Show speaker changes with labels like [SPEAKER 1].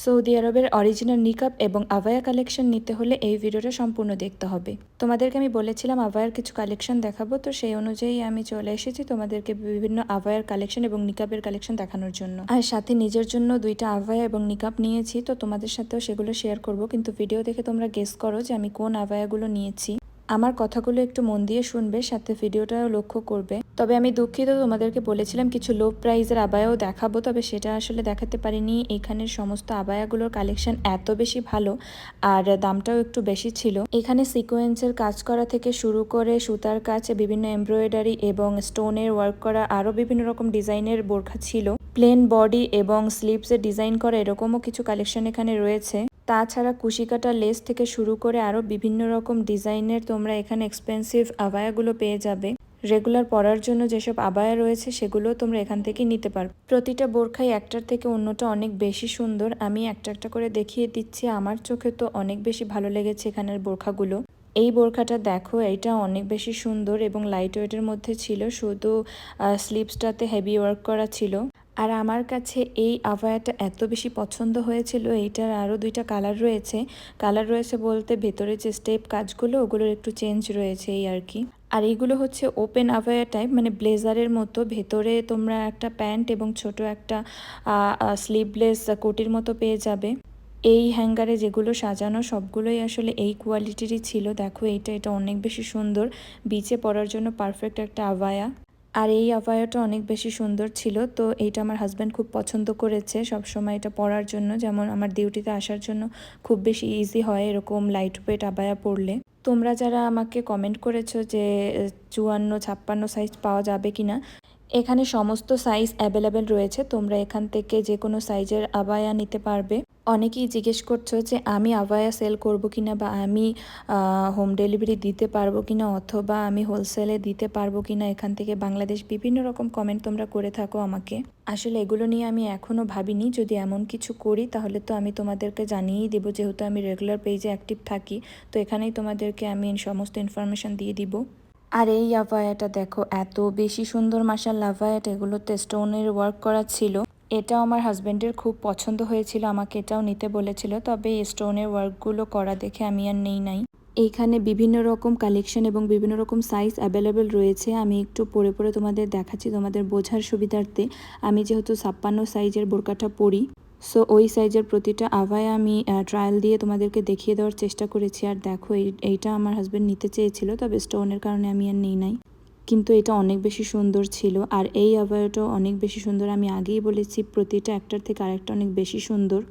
[SPEAKER 1] Saudi আরবের original নিকাব এবং আভায়া collection নিতে হলে এই ভিডিওটা সম্পূর্ণ দেখতে হবে। তোমাদেরকে আমি বলেছিলাম আভায়ার কিছু কালেকশন দেখাবো, তো সেই অনুযায়ী আমি চলে এসেছি তোমাদেরকে বিভিন্ন আভায়ার কালেকশন এবং নিকাবের কালেকশন দেখানোর জন্য। আর সাথে নিজের জন্য দুইটা আভায়া এবং নিকাব নিয়েছি, তো তোমাদের সাথেও সেগুলো শেয়ার করব। কিন্তু ভিডিও দেখে তোমরা গেস করো যে আমি কোন আভায়াগুলো নিয়েছি। আমার কথাগুলো একটু মন দিয়ে শুনবে, সাথে ভিডিওটাও লক্ষ্য করবে। তবে আমি দুঃখিত, তোমাদেরকে বলেছিলাম কিছু লো প্রাইজের আবায়াও দেখাবো, তবে সেটা আসলে দেখাতে পারিনি। এখানের সমস্ত আবায়াগুলোর কালেকশন এত বেশি ভালো আর দামটাও একটু বেশি ছিল। এখানে সিকোয়েন্সের কাজ করা থেকে শুরু করে সুতার কাজ, বিভিন্ন এমব্রয়ডারি এবং স্টোনের ওয়ার্ক করা, আরও বিভিন্ন রকম ডিজাইনের বোরখা ছিল। প্লেন বডি এবং স্লিভসের ডিজাইন করা এরকমও কিছু কালেকশন এখানে রয়েছে। তাছাড়া কুশিকাটা লেস থেকে শুরু করে আরও বিভিন্ন রকম ডিজাইনের তোমরা এখানে এক্সপেন্সিভ আবায়াগুলো পেয়ে যাবে। রেগুলার পরার জন্য যেসব আবায়া রয়েছে সেগুলো তোমরা এখান থেকে নিতে পারবে। প্রতিটা বোরখাই একটার থেকে অন্যটা অনেক বেশি সুন্দর। আমি একটা একটা করে দেখিয়ে দিচ্ছি। আমার চোখে তো অনেক বেশি ভালো লেগেছে এখানের বোরখাগুলো। এই বোরখাটা দেখো, এইটা অনেক বেশি সুন্দর এবং লাইট ওয়েটের মধ্যে ছিল, শুধু স্লিভসটাতে হেভি ওয়ার্ক করা ছিল। আর আমার কাছে এই আভায়াটা এত বেশি পছন্দ হয়েছিল। এইটার আরও দুইটা কালার রয়েছে বলতে ভেতরে যে স্টেপ কাজগুলো ওগুলোর একটু চেঞ্জ রয়েছে এই আর কি। আর এইগুলো হচ্ছে ওপেন আভায়া টাইপ, মানে ব্লেজারের মতো। ভেতরে তোমরা একটা প্যান্ট এবং ছোট একটা স্লিভলেস কোটির মতো পেয়ে যাবে। এই হ্যাঙ্গারে যেগুলো সাজানো সবগুলোই আসলে এই কোয়ালিটিরই ছিল। দেখো এটা অনেক বেশি সুন্দর, বিচে পরার জন্য পারফেক্ট একটা আভায়া। আর এই আভায়াটা অনেক বেশি সুন্দর ছিল, তো এইটা আমার হাজব্যান্ড খুব পছন্দ করেছে সবসময় এটা পরার জন্য। যেমন আমার ডিউটিতে আসার জন্য খুব বেশি ইজি হয় এরকম লাইট ওয়েট আভায়া পরলে। তোমরা যারা আমাকে কমেন্ট করেছো যে 54-56 সাইজ পাওয়া যাবে কিনা, এখানে সমস্ত সাইজ অ্যাভেলেবেল রয়েছে। তোমরা এখান থেকে যে কোনো সাইজের আবায়া নিতে পারবে। অনেকেই জিজ্ঞেস করছো যে আমি আবায়া সেল করব কিনা, বা আমি হোম ডেলিভারি দিতে পারবো কিনা, অথবা আমি হোলসেলে দিতে পারবো কিনা এখান থেকে বাংলাদেশ। বিভিন্ন রকম কমেন্ট তোমরা করে থাকো আমাকে। আসলে এগুলো নিয়ে আমি এখনও ভাবিনি। যদি এমন কিছু করি তাহলে তো আমি তোমাদেরকে জানিয়েই দেবো, যেহেতু আমি রেগুলার পেজে অ্যাক্টিভ থাকি। তো এখানেই তোমাদেরকে আমি সমস্ত ইনফরমেশান দিয়ে দিব। আর এই আভায়াটা দেখো, এত বেশি সুন্দর মাশাআল্লাহ। আভায়াটা এগুলোতে স্টোনের ওয়ার্ক করা ছিল। এটাও আমার হাজব্যান্ডের খুব পছন্দ হয়েছিল, আমাকে এটাও নিতে বলেছিল, তবে এই স্টোনের ওয়ার্কগুলো করা দেখে আমি আর নেই নাই। এইখানে বিভিন্ন রকম কালেকশন এবং বিভিন্ন রকম সাইজ অ্যাভেলেবেল রয়েছে। আমি একটু পরে পরে তোমাদের দেখাচ্ছি তোমাদের বোঝার সুবিধার্থে। আমি যেহেতু 56 সাইজের বোরকাটা পরি, সো ওই সাইজের প্রতিটা আভায়া আমি ট্রায়াল দিয়ে তোমাদেরকে দেখিয়ে দেওয়ার চেষ্টা করেছি। আর দেখো, এইটা আমার হাজব্যান্ড নিতে চেয়েছিল, তবে স্টোনের কারণে আমি আর নেই নাই। কিন্তু এটা অনেক বেশি সুন্দর ছিল। আর এই আভায়াটাও অনেক বেশি সুন্দর। আমি আগেই বলেছি প্রতিটা একটার থেকে আরেকটা অনেক বেশি সুন্দর।